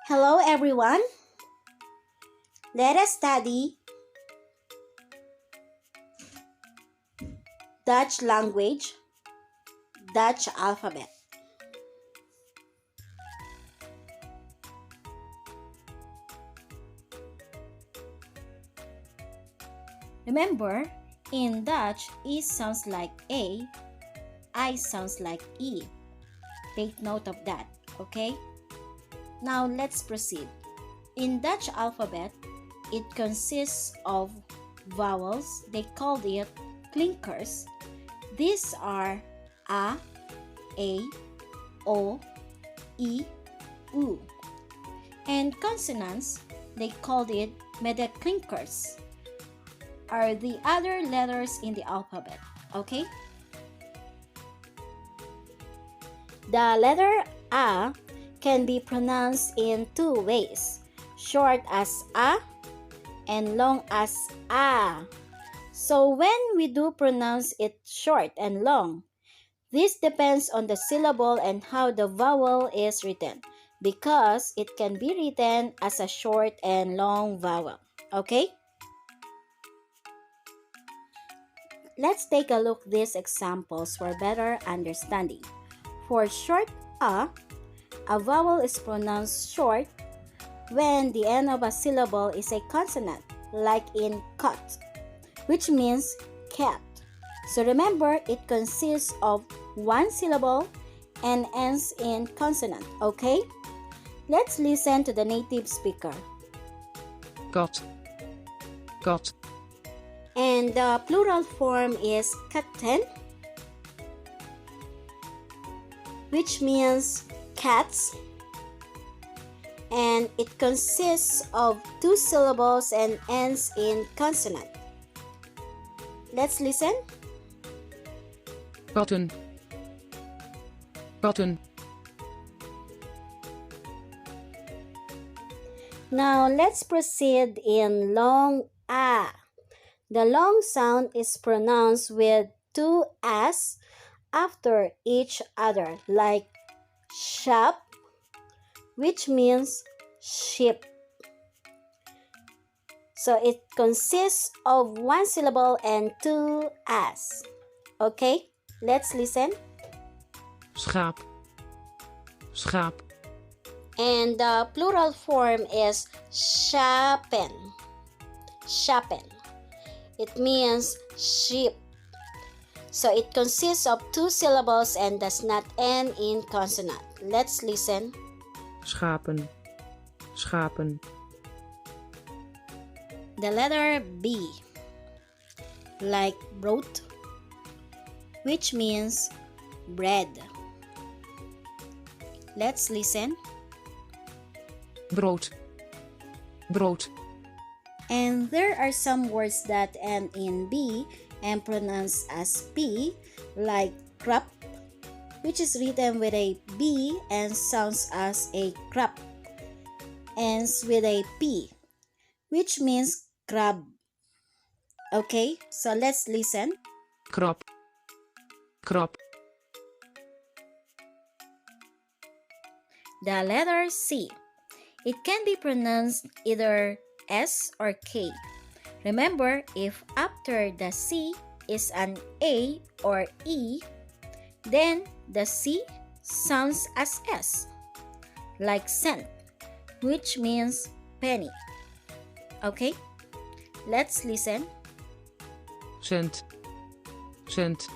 Hello everyone. Let us study Dutch language, Dutch alphabet. Remember, in Dutch, E sounds like A, I sounds like E. Take note of that, okay? Now let's proceed. In Dutch alphabet, it consists of vowels. They called it klinkers. These are A, O, E, U. And consonants, they called it medeklinkers, are the other letters in the alphabet, okay? The letter A can be pronounced in two ways, short as A and long as A. So when we do pronounce it short and long, this depends on the syllable and how the vowel is written, because it can be written as a short and long vowel, okay? Let's take a look at these examples for better understanding. For short A vowel is pronounced short when the end of a syllable is a consonant, like in cut, which means cat. So remember, it consists of one syllable and ends in consonant, okay? Let's listen to the native speaker. Kat. Kat. And the plural form is katten, which means cats. And it consists of two syllables and ends in consonant. Let's listen. Katten. Katten. Now let's proceed in long A. The long sound is pronounced with two S after each other, like shop, which means sheep. So it consists of one syllable and two S. Okay, let's listen. Schaap. Schaap. And the plural form is schapen. Schapen. It means sheep. So it consists of two syllables and does not end in consonant. Let's listen. Schapen. Schapen. The letter B, like brood, which means bread. Let's listen. Brood. Brood. And there are some words that end in B and pronounced as P, like crop, which is written with a B and sounds as a crop, ends with a P, which means crab. Okay, so let's listen. Krap. Krap. The letter C. It can be pronounced either S or K. Remember, if after the C is an A or E, then the C sounds as S, like cent, which means penny. Okay, let's listen. Cent. Cent.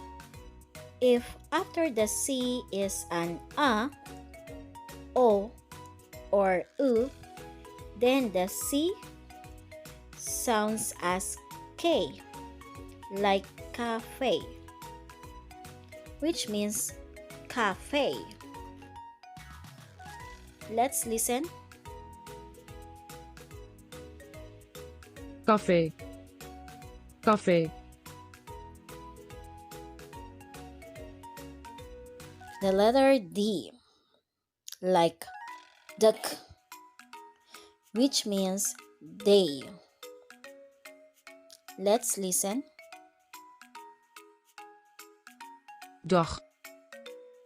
If after the C is an A, O, or U, then the C sounds as K, like cafe, which means cafe. Let's listen. Café. Café. The letter D, like duck, which means day. Let's listen. Dag.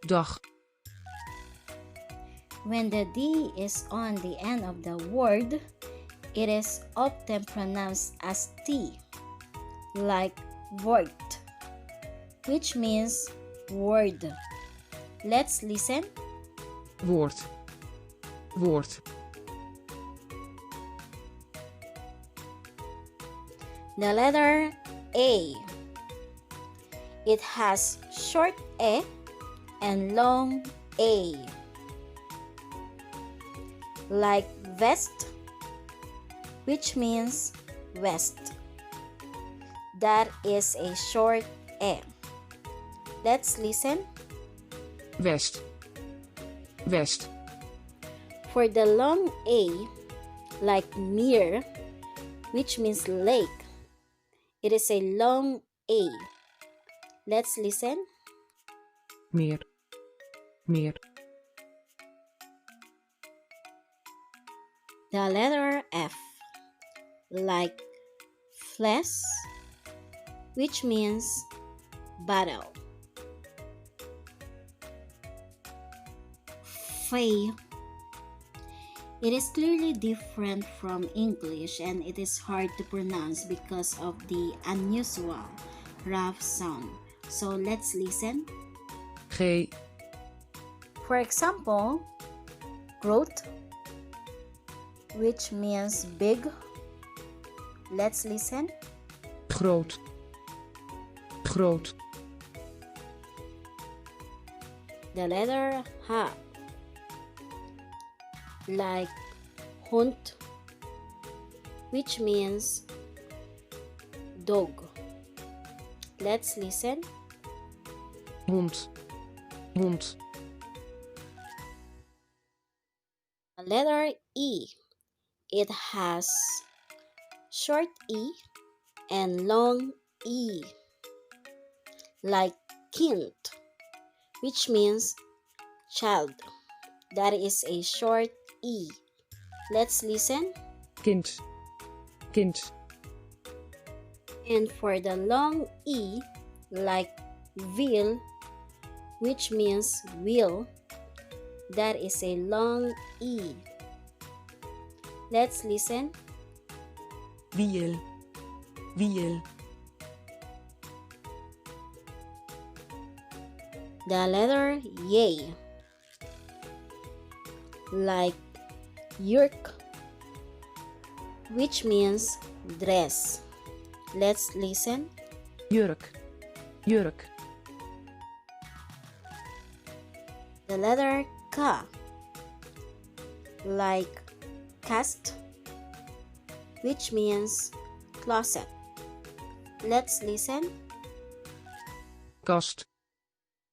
Dag. When the D is on the end of the word, it is often pronounced as T, like word, which means word. Let's listen. woord, woord, The letter A. It has short E and long A, like vest, which means west. That is a short E. Let's listen. west, west, For the long A, like mere, which means lake, it is a long A. Let's listen. meer, meer, The letter F, like flesh, which means battle. Fay. It is clearly different from English and it is hard to pronounce because of the unusual rough sound. So let's listen. G, For example, growth, which means big. Let's listen. groot, groot, The letter H, like hunt, which means dog. Let's listen. hond, hond, The letter E, it has short E and long E, like kind, which means child. That is a short E. Let's listen. kind, kind, And for the long E, like will, which means will, that is a long E. Let's listen. wiel, wiel, The letter Y, like yurk, which means dress. Let's listen. jurk, jurk, The letter K, like cast, which means closet. Let's listen. kast,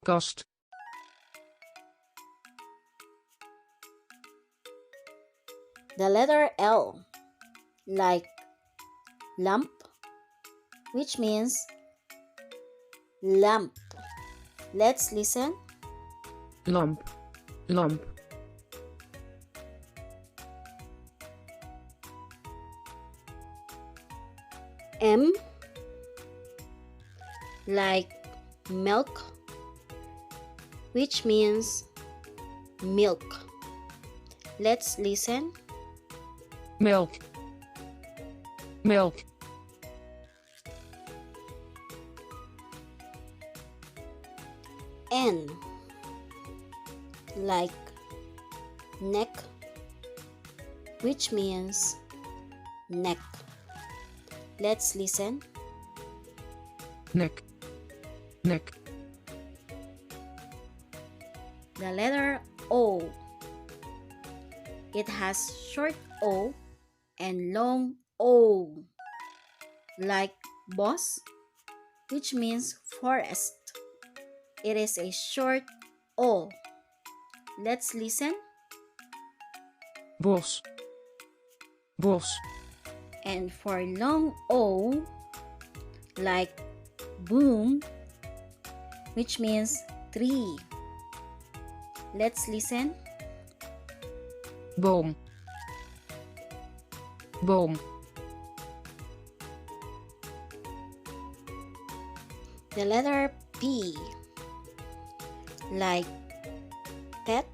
kast, The letter L, like lamp, which means lamp. Let's listen. lamp, lamp, M, like milk, which means milk. Let's listen. melk, melk, N, like neck, which means neck. Let's listen. nek, nek, The letter O, it has short O and long O, like boss, which means forest. It is a short O. Let's listen. bos, bos, And for long O, like boom, which means tree. Let's listen. boom, boom, The letter P, like pet,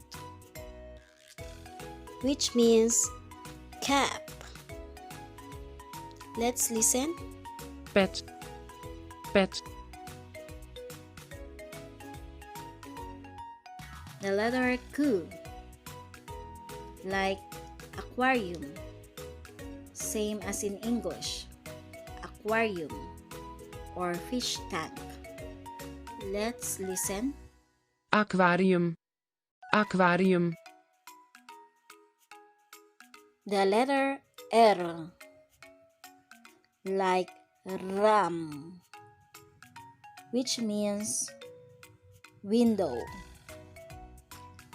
which means cap. Let's listen. pet, pet, The letter Q, like aquarium, same as in English, aquarium or fish tank. Let's listen. aquarium, aquarium, The letter R, like ram, which means window.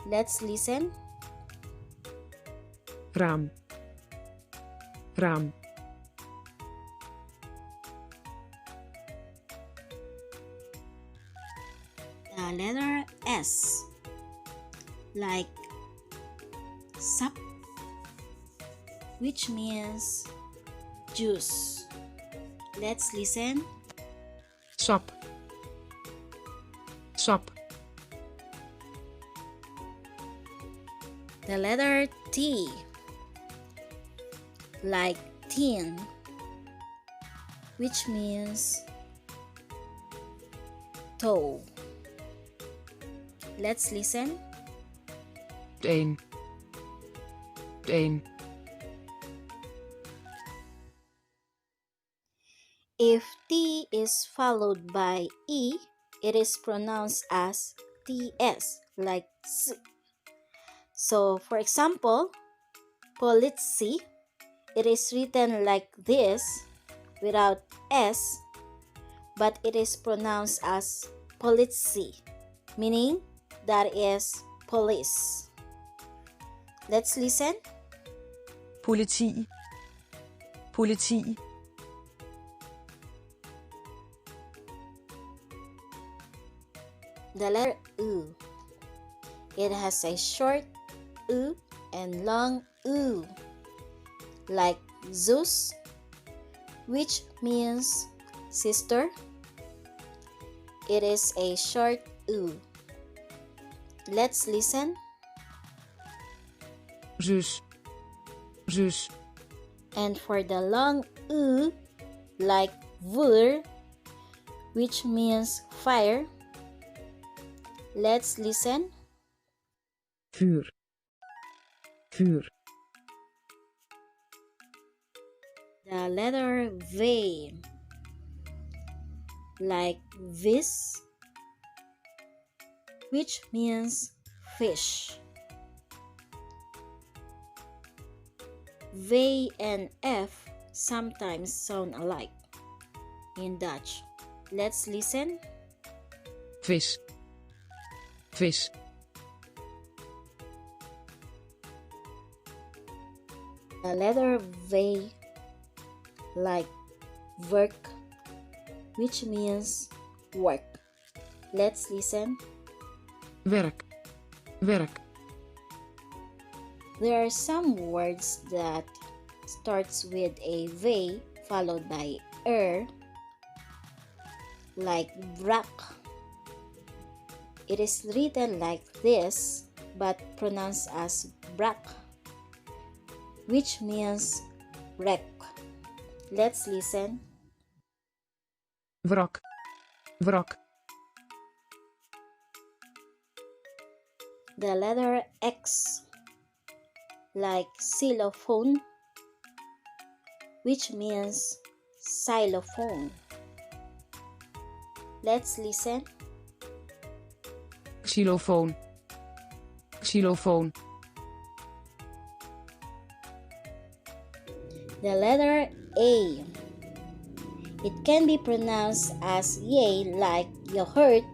Let's listen. raam, raam, The letter S, like sap, which means juice. Let's listen. sap, sap, The letter T, like tin, which means toe. Let's listen. een, een, If T is followed by E, it is pronounced as TS, like S. So, for example, politsi, it is written like this without S, but it is pronounced as politsi, meaning that is police. Let's listen. politi, politi, The letter U. It has a short U and long U, like Zeus, which means sister. It is a short U. Let's listen. zus, zus, And for the long U, like Vur, which means fire, let's listen. vuur, vuur, The letter V, like vis, which means fish. V and F sometimes sound alike in Dutch. Let's listen. vis, vis, The letter V, like werk, which means work. Let's listen. werk, werk, There are some words that starts with a V followed by like brak. It is written like this but pronounced as brak, which means wreck. Let's listen. wrak, wrak, The letter X, like xylophone, which means xylophone. Let's listen. xylofoon, xylofoon, The letter A. It can be pronounced as yay, like yogurt,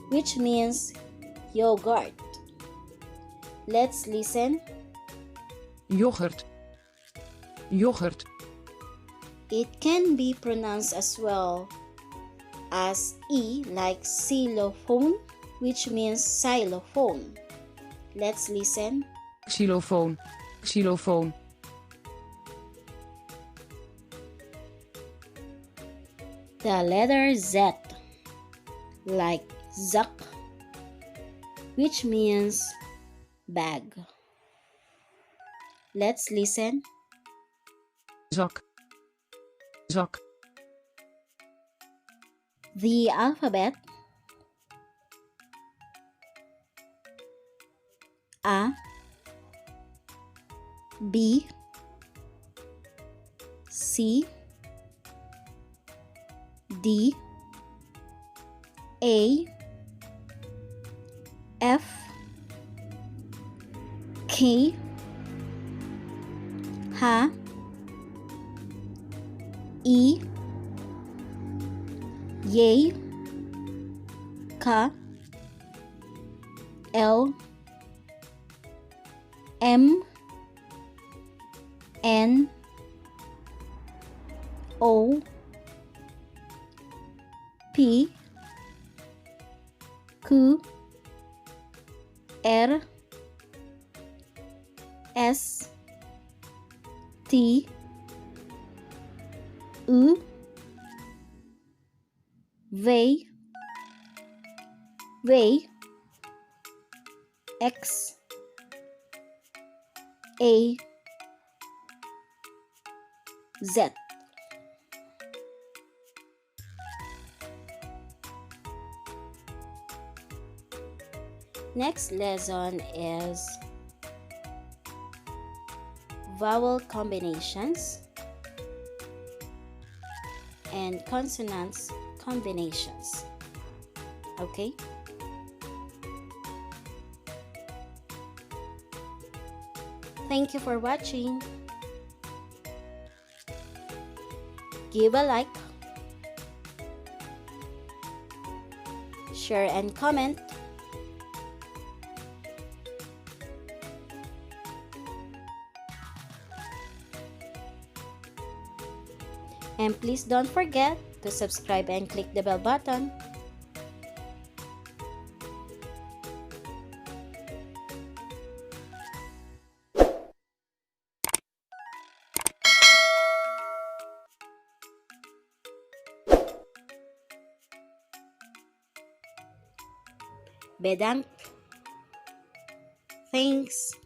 which means yogurt. Let's listen. yoghurt, yoghurt, It can be pronounced as well as E, like xylophone, which means xylophone. Let's listen. xylofoon, xylofoon, The letter Z, like zak, which means bag. Let's listen. zak, zak, The alphabet: A, B, C, D, A, F, K, H, I, J, K, L, M, N, O, P, Q, R, S, T, U, V, X, A, Z. Next lesson is vowel combinations and consonants combinations. Okay? Thank you for watching. Give a like, share and comment. And please don't forget to subscribe and click the bell button. Bedankt. Thanks.